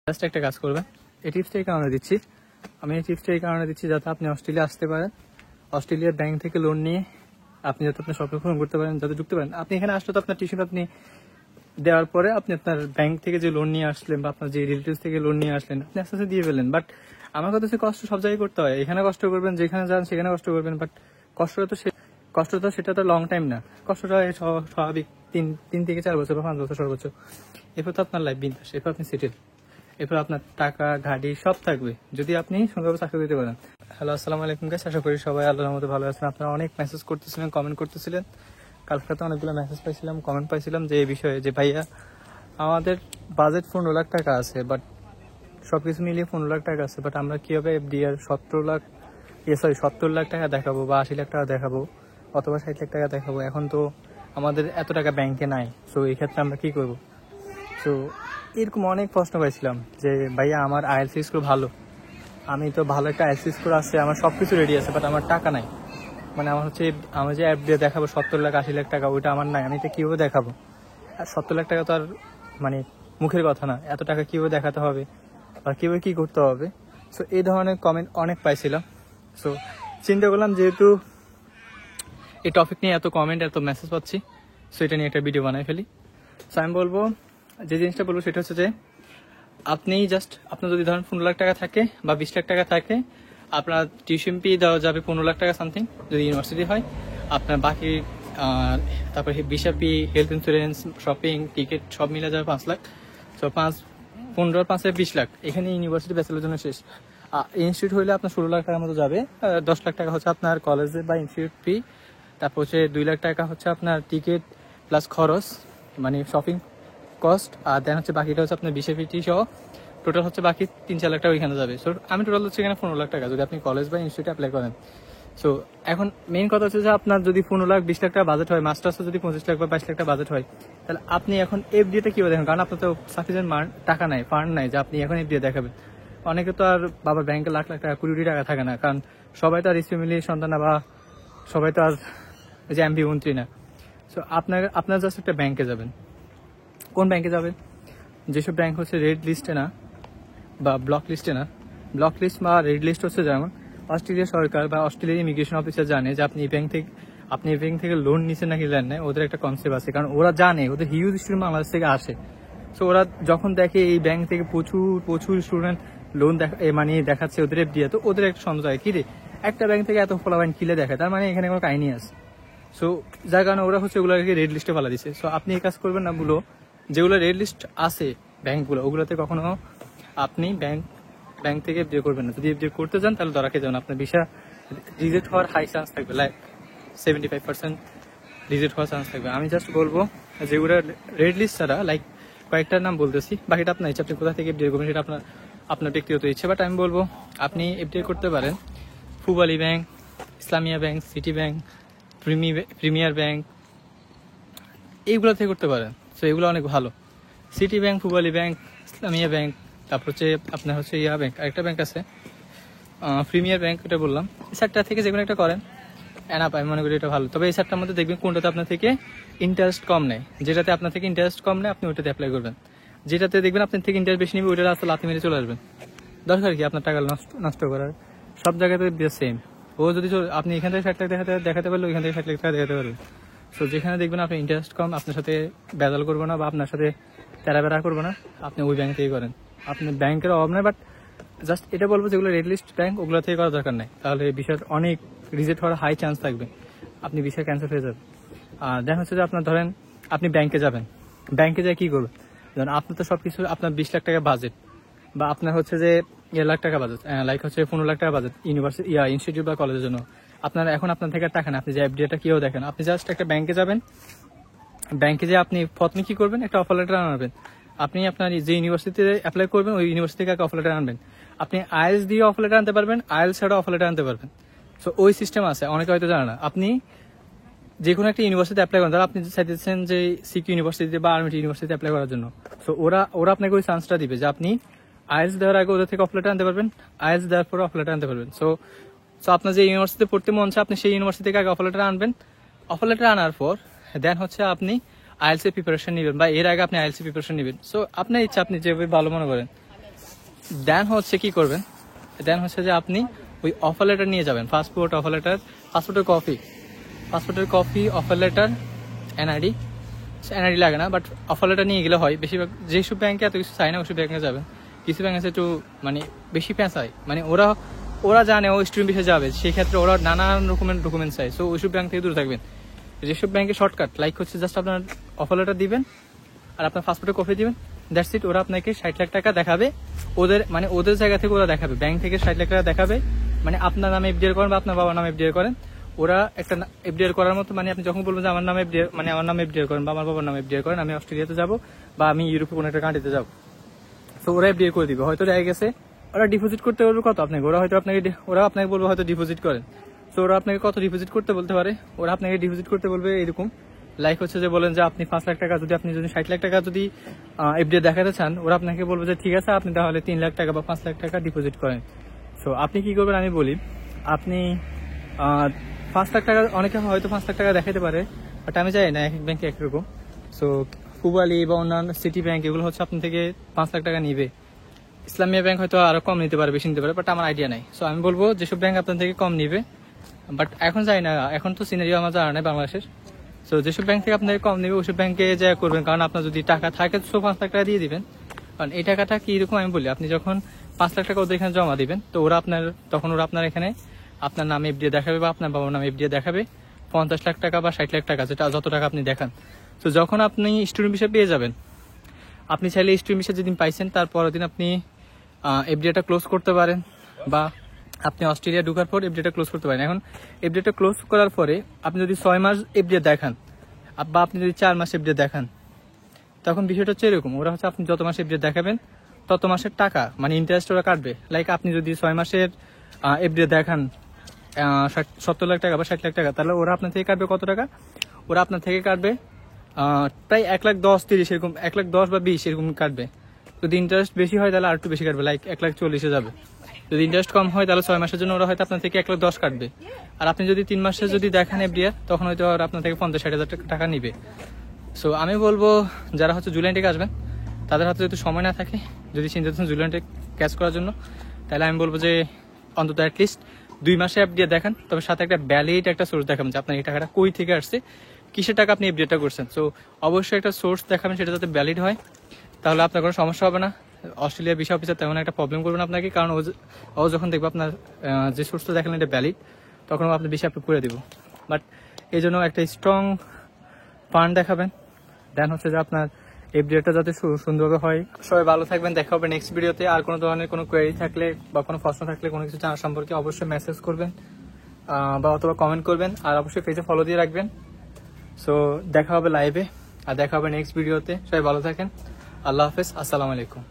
Just একটা কাজ করবেন, এই টিপসটা এই কারণে দিচ্ছি, আমি এই টিপসটা এই কারণে দিচ্ছি যাতে আপনি অস্ট্রেলিয়া আসতে পারেন, অস্ট্রেলিয়ার ব্যাংক থেকে লোন নিয়ে আপনি যাতে আপনার স্বপ্ন পূরণ করতে পারেন, যাতে ঢুকতে পারেন। আপনি এখানে আসলে তো আপনার টিউশন আপনি দেওয়ার পরে আপনি আপনার ব্যাংক থেকে যে লোন নিয়ে আসলেন বা আপনার যে রিলেটিভস থেকে লোন নিয়ে আসলেন আপনি আস্তে আস্তে দিয়ে ফেলেন। বাট আমার কথা হচ্ছে কষ্ট সব জায়গায় করতে হয়, এখানে কষ্ট করবেন, যেখানে যান সেখানে কষ্ট করবেন, বাট কষ্টটা সেটা তো লং টাইম না, কষ্টটা স্বাভাবিক 3 থেকে 4 বছর বা 5 বছর সর্বোচ্চ। এরপর তো আপনার লাইফ বিন্দাস, এরপর আপনি সেটেল, এরপর আপনার টাকা গাড়ি সব থাকবে যদি আপনি সুন্দরভাবে চাকরি দিতে পারেন। হ্যালো, আসসালামু আলাইকুম গাইস, আশা করি সবাই আল্লাহর মধ্যে ভালো আছেন। আপনারা অনেক মেসেজ করতেছিলেন, কমেন্ট করতেছিলেন, কালকে তো অনেকগুলো মেসেজ পাইছিলাম, কমেন্ট পাইছিলাম যে এই বিষয়ে যে ভাইয়া আমাদের বাজেট 15 লাখ টাকা আছে, বাট সবকিছু মিলিয়ে 15 লাখ টাকা আছে, বাট আমরা কিভাবে এফডিআর 70 লাখ টাকা দেখাবো বা 80 লাখ টাকা দেখাবো অথবা 60 লাখ টাকা দেখাবো, এখন তো আমাদের এত টাকা ব্যাংকে নাই। সো এই ক্ষেত্রে আমরা কি করবো? সো এরকম অনেক প্রশ্ন পাইছিলাম যে ভাইয়া আমার আইএলটিএস স্কোর ভালো, আমি তো ভালো একটা আইএলটিএস স্কোর আছে, আমার সবকিছু রেডি আছে, বাট আমার টাকা নাই। মানে আমার হচ্ছে আমি যে অ্যাপ দিয়ে দেখাবো 70 লাখ 80 লাখ টাকা, ওইটা আমার নাই, আমি তো কিভাবে দেখাবো? আর 70 লাখ টাকা তো আর মানে মুখের কথা না, এত টাকা কিভাবে দেখাতে হবে বা কিভাবে কি করতে হবে? সো এই ধরনের কমেন্ট অনেক পাইছিলাম। সো চিন্তা করলাম যেহেতু এই টপিক নিয়ে এত কমেন্ট এত মেসেজ পাচ্ছি, সো এটা নিয়ে একটা ভিডিও বানাই ফেলি। সো আমি বলবো, যে জিনিসটা বলবো সেটা হচ্ছে যে আপনি জাস্ট আপনার যদি ধরেন 15 লাখ টাকা থাকে বা 20 লাখ টাকা থাকে, আপনার টিউশন ফি দেওয়া যাবে 15 লাখ টাকা সামথিং যদি ইউনিভার্সিটি হয়। আপনার বাকি তারপরে ভিসা ফি, হেলথ ইন্স্যুরেন্স, শপিং, টিকিট সব মিলে যাবে 5 লাখ। সো 15 5 20 লাখ, এখানে ইউনিভার্সিটি ব্যাচেলার জন্য শেষ। ইনস্টিটিউট হইলে আপনার 16 লাখ টাকার মতো যাবে। 10 লাখ টাকা হচ্ছে আপনার কলেজে বা ইনস্টিটিউট ফি, তারপর হচ্ছে 2 লাখ টাকা হচ্ছে আপনার টিকিট প্লাস খরচ মানে শপিং কস্ট, আর দেন হচ্ছে বাকিটা হচ্ছে আপনার ভিসা ফি সহ টোটাল হচ্ছে বাকি 3-4 লাখ টাকা ওইখানে যাবে। সো আমি টোটাল হচ্ছে এখানে 15 লাখ টাকা যদি আপনি কলেজ বা ইনস্টিটিউটে অ্যাপ্লাই করেন। সো এখন মেইন কথা হচ্ছে যে আপনার যদি 15 লাখ 20 লাখ টাকা বাজেট হয়, মাস্টার্সে যদি 25 লাখ বা 22 লাখ টাকা বাজেট হয়, তাহলে আপনি এখন এফডিএটা কিভাবে দেখেন? কারণ আপনার তো সাফিসিয়েন্ট টাকা নাই, ফান্ড নাই যে আপনি এখন এফডিএ দেখাবেন। অনেকে তো আর বাবার ব্যাংকে লাখ লাখ টাকা 20 টাকা থাকে না, কারণ সবাই তো আর ফ্যামিলির সন্তান না, বা সবাই তো আর যে এমপি মন্ত্রী না। সো আপনার জাস্ট একটা ব্যাংকে যাবেন। কোন ব্যাংকে যাবেন? যেসব ব্যাংক হচ্ছে রেড লিস্টে না বা ব্লক লিস্টে না, ব্লক লিস্ট বা রেড লিস্ট হচ্ছে যেমন অস্ট্রেলিয়া সরকার বা অস্ট্রেলিয়ার ইমিগ্রেশন অফিসার জানে যে আপনি এই ব্যাংক থেকে লোন নিচ্ছেন নাকি নেন নাই, ওদের একটা কনসেপ্ট আছে, কারণ ওরা জানে ওদের হিউজ স্টুডেন্ট বাংলাদেশ থেকে আসে। সো ওরা যখন দেখে এই ব্যাংক থেকে প্রচুর স্টুডেন্ট লোন মানে দেখাচ্ছে ওদের এফডিএ, তো ওদের একটা সন্দেহ হয় কি রে একটা ব্যাংক থেকে এত ফলাফল কিলে দেখায়, তার মানে এখানে কোনো কাহিনী আছে। সো যার কারণে ওরা হচ্ছে ওগুলোকে রেড লিস্টে ফেলা দিচ্ছে। সো আপনি এই কাজ করবেন না, যেগুলো রেড লিস্ট আছে ব্যাংকগুলো, ওগুলোতে কখনো আপনি ব্যাংক থেকে এফডিএ করবেন না। যদি এফডিএ করতে যান তাহলে ধরা খেয়ে যাবেন, আপনার ভিসা রিজেক্ট হওয়ার হাই চান্স থাকবে, লাইক 75% রিজেক্ট হওয়ার চান্স থাকবে। আমি জাস্ট বলবো যেগুলো রেড লিস্ট ছাড়া, লাইক কয়েকটার নাম বলতেছি, বাকিটা আপনার ইচ্ছা, আপনি কোথা থেকে এফডিএ করবেন সেটা আপনার ব্যক্তিগত ইচ্ছে। বাট আমি বলবো আপনি এফডিএ করতে পারেন Pubali bank, Islamia bank, city bank, premier bank, এইগুলো থেকে করতে পারেন। সো এগুলো অনেক ভালো। City bank, Pubali bank, Islamia bank, তারপর হচ্ছে আপনার হচ্ছে ব্যাংক, আরেকটা ব্যাংক আছে প্রিমিয়ার ব্যাংক, এটা বললাম। এই চারটা থেকে যে কোনো একটা করেন, এনাপ, আমি মনে করি এটা ভালো। তবে এই চারটার মধ্যে দেখবেন কোনটাতে আপনার থেকে ইন্টারেস্ট কম নেয়, যেটাতে আপনার থেকে ইন্টারেস্ট কম নেয় আপনি ওইটাতে অ্যাপ্লাই করবেন। যেটাতে দেখবেন আপনার থেকে ইন্টারেস্ট বেশি নেবে ওইটা রাস্তা লাথি মেরে চলে আসবেন। দরকার কি আপনার টাকা নষ্ট করার? সব জায়গাতে সেম। ও যদি আপনি এখান থেকে 60 লাখ দেখাতে পারলে ওইখান থেকে 60 লাখ টাকা দেখাতে পারবেন। সো যেখানে দেখবেন আপনার ইন্টারেস্ট কম, আপনার সাথে বেজাল করবো না বা আপনার সাথে তেরা করবো না, আপনি ওই ব্যাংক থেকে করেন। আপনার ব্যাংকের অভাব নেই, বাট জাস্ট এটা বলবো যেগুলো রেড লিস্ট ব্যাংক ওগুলো থেকে করার দরকার নেই, তাহলে বিষয়ের অনেক রিজেক্ট হওয়ার হাই চান্স থাকবে, আপনি বিষয় ক্যান্সেল হয়ে যাবে। আর দেখা হচ্ছে যে আপনার ধরেন আপনি ব্যাংকে যাবেন, ব্যাংকে যাই কি করবেন? ধরেন আপনার তো সবকিছু আপনার 20 লাখ টাকা বাজেট, বা আপনার হচ্ছে যে 1 লাখ টাকা বাজেট, লাইক হচ্ছে 15 লাখ টাকা বাজেট ইউনিভার্সিটি ইনস্টিটিউট বা কলেজের জন্য। আপনার থেকে টাকা না, আপনি যে এফডিএটা কেউ দেখেন, আপনি জাস্ট একটা ব্যাংকে যাবেন, ব্যাংকে যে আপনি প্রথমে কি করবেন, একটা অফার লেটার আনবেন। আপনি আপনার যে ইউনিভার্সিটিতে অ্যাপ্লাই করবেন ওই ইউনিভার্সিটি থেকে একটা অফার লেটার আনবেন। আপনি আইএলস দিয়ে অফার লেটার আনতে পারবেন, আইএলস ছাড়া অফার লেটার আনতে পারবেন। সো ওই সিস্টেম আছে, অনেকে হয়তো জানে না। আপনি যে কোনো একটা ইউনিভার্সিটি অ্যাপ্লাই করেন, তাহলে আপনি চাইতেছেন যে সিকিউ ইউনিভার্সিটিতে বা আর্মিটি ইউনিভার্সিটিতে অ্যাপ্লাই করার জন্য। সো ওরা আপনাকে ওই চান্সটা দিবে যে আপনি আইএলস দেওয়ার আগে ওদের থেকে অফার লেটার আনতে পারবেন, আইএলস দেওয়ার পরে অফার লেটার আনতে পারবেন। সো আপনার যে ইউনিভার্সিটিতে পড়তে মন চায় আপনি সেই ইউনিভার্সিটি থেকে আগে অফার লেটার আনবেন। অফার লেটার আনার পর দেন হচ্ছে আপনি আইএলসি প্রিপারেশন নেবেন, বা এর আগে আপনি আইএলসি প্রিপারেশন নেবেন। সো আপনার ইচ্ছা, আপনি যেভাবে ভালো মনে করেন। দেন হচ্ছে কি করবেন, দেন হচ্ছে যে আপনি ওই অফার লেটার নিয়ে যাবেন, পাসপোর্ট, অফার লেটার, পাসপোর্টের copy, offer letter, NID. NID লাগে না, বাট অফার লেটার নিয়ে গেলে হয়। বেশিরভাগ যেসব ব্যাংকে এত কিছু চাই না ওইসব ব্যাংকে যাবেন। কিছু ব্যাংক আছে একটু মানে বেশি পেঁচায়, মানে ওরা জানে ও স্টুডেন্ট বিষয়ে যাবে, সেই ক্ষেত্রে ওরা নানান রকমের ডকুমেন্টস চাই। সো ওইসব ব্যাংক থেকে দূরে থাকবেন। যেসব ব্যাংকে শর্টকাট, লাইক হচ্ছে জাস্ট আপনার অফার লেটার দিবেন আর আপনার পাসপোর্টের কপি দিবেন, দ্যাটস ইট। ওরা আপনাকে 60 লাখ টাকা দেখাবে, ওদের জায়গা থেকে ওরা দেখাবে, ব্যাংক থেকে 60 লাখ টাকা দেখাবে। মানে আপনার নামে এফডিআর করেন বা আপনার বাবার নামে এফডিআর করেন, ওরা একটা এফডিআর করার মতো, মানে আপনি যখন বলবেন যে আমার নামে এফডিআর, মানে আমার নামে এফডিআর করেন বা আমার বাবার নামে এফডিআর করেন, আমি অস্ট্রেলিয়াতে যাবো বা আমি ইউরোপে কোনো একটা কান্ট্রিতে যাবো, তো ওরা এফডিআর করে দিবে। হয়তো দেখা গেছে ওরা ডিপোজিট করতে বলবে কত আপনাকে, ওরা আপনাকে বলবে হয়তো ডিপোজিট করেন। তো ওরা আপনাকে কত ডিপোজিট করতে বলতে পারে, ওরা আপনাকে ডিপোজিট করতে বলবে এরকম, লাইক হচ্ছে যে বলেন যে আপনি 5 লাখ টাকা, আপনি যদি 60 লাখ টাকা যদি এফডিআর দেখাতে চান, ওরা আপনাকে বলবে যে ঠিক আছে আপনি তাহলে 3 লাখ টাকা বা 5 লাখ টাকা ডিপোজিট করেন। সো আপনি কি করবেন আমি বলি, আপনি 5 লাখ টাকা, অনেকে হয়তো 5 লাখ টাকা দেখাতে পারে, বাট আমি জানি না, এক এক ব্যাংকে একরকম। সো কুবালি বা অন্যান্য সিটি ব্যাংক এগুলো হচ্ছে আপনার থেকে 5 লাখ টাকা নিবে। ইসলামিয়া ব্যাংক হয়তো আরো কম নিতে পারে, বেশি নিতে পারে, বাট আমার আইডিয়া নাই। সো আমি বলবো যেসব ব্যাংক আপনার থেকে কম নিবে, বাট এখন যাই না, এখন তো সিনারিও আমার জানা নাই বাংলাদেশের। সো যেসব ব্যাংক থেকে আপনাকে কম নেবে ওইসব ব্যাংকে যা করবেন, কারণ আপনার যদি টাকা থাকে তো 5 লাখ টাকা দিয়ে দিবেন। কারণ এই টাকাটা কি এরকম আমি বলি, আপনি যখন 5 লাখ টাকা ওদের এখানে জমা দিবেন, তো ওরা আপনার এখানে আপনার নামে এফডিআর দেখাবে বা আপনার বাবার নামে এফডিআর দেখাবে 50 লাখ টাকা বা 60 লাখ টাকা, যেটা যত টাকা আপনি দেখান। তো যখন আপনি স্টুডেন্ট ভিসা পেয়ে যাবেন, আপনি চাইলে স্টুডেন্ট ভিসা যেদিন পাইছেন তার পরের দিন আপনি এফডিআরটা ক্লোজ করতে পারেন, বা আপনি অস্ট্রেলিয়া ঢোকার পর এফডিআরটা ক্লোজ করতে পারেন। এখন এফডিআরটা ক্লোজ করার পরে আপনি যদি 6 মাস এফডিআর দেখান বা আপনি যদি 4 মাস এফডিআর দেখান, তখন বিষয়টা হচ্ছে এরকম, ওরা হচ্ছে আপনি যত মাসে এফডিআর দেখাবেন তত মাসের টাকা, মানে ইন্টারেস্ট ওরা কাটবে। লাইক আপনি যদি 6 মাসের এফডিআর দেখান 70 লাখ টাকা বা 60 লাখ টাকা, তাহলে ওরা আপনার থেকে কাটবে কত টাকা, ওরা আপনার থেকে কাটবে প্রায় 1,10,30 এরকম, 1,10,00,000 বা 20 এরকম কাটবে। যদি ইন্টারেস্ট বেশি হয় তাহলে আর একটু বেশি কাটবে, লাইক 1,40,000 যাবে। যদি ইন্টারেস্ট কম হয় তাহলে 6 মাসের জন্য ওরা হয়তো আপনার থেকে 1,10,000 কাটবে। আর আপনি যদি 3 মাসে যদি দেখান এফডিআর, তখন হয়তো ওরা আপনার থেকে 50-60 হাজার টাকা নিবে। সো আমি বলবো যারা হচ্ছে জুলাই থেকে আসবেন, তাদের হাতে যদি সময় না থাকে, যদি চিন্তা করছেন জুলাই থেকে ক্যাশ করার জন্য, তাহলে আমি বলবো যে অন্তত অ্যাটলিস্ট 2 মাসে এফডিআর দেখান, তবে সাথে একটা ভ্যালিড একটা সোর্স দেখাবেন যে আপনার এই টাকাটা কই থেকে আসছে, কিসের টাকা আপনি এফডিআরটা করছেন। সো অবশ্যই একটা সোর্স দেখাবেন, সেটা যাতে ভ্যালিড হয়, তাহলে আপনার কোনো সমস্যা হবে না। অস্ট্রেলিয়ার ভিসা অফিসার তেমন একটা প্রবলেম করবেন আপনাকে, কারণ ও যখন দেখবে আপনার যে সোর্সটা দেখালেন এটা ভ্যালিড, তখন আপনি ভিসা অ্যাপ্রুভ করে দিব। বাট এই জন্য একটা স্ট্রং ফান্ড দেখাবেন, দেন হচ্ছে যে আপনার এফডিআরটা যাতে সুন্দরভাবে হয়। সবাই ভালো থাকবেন, দেখা হবে নেক্সট ভিডিওতে। আর কোনো ধরনের কোনো কোয়েরি থাকলে বা কোনো প্রশ্ন থাকলে, কোনো কিছু জানার সম্পর্কে অবশ্যই মেসেজ করবেন বা অথবা কমেন্ট করবেন, আর অবশ্যই পেজে ফলো দিয়ে রাখবেন। সো দেখা হবে লাইভে, আর দেখা হবে নেক্সট ভিডিওতে। সবাই ভালো থাকেন, আল্লাহ হাফেজ, আসসালামু আলাইকুম।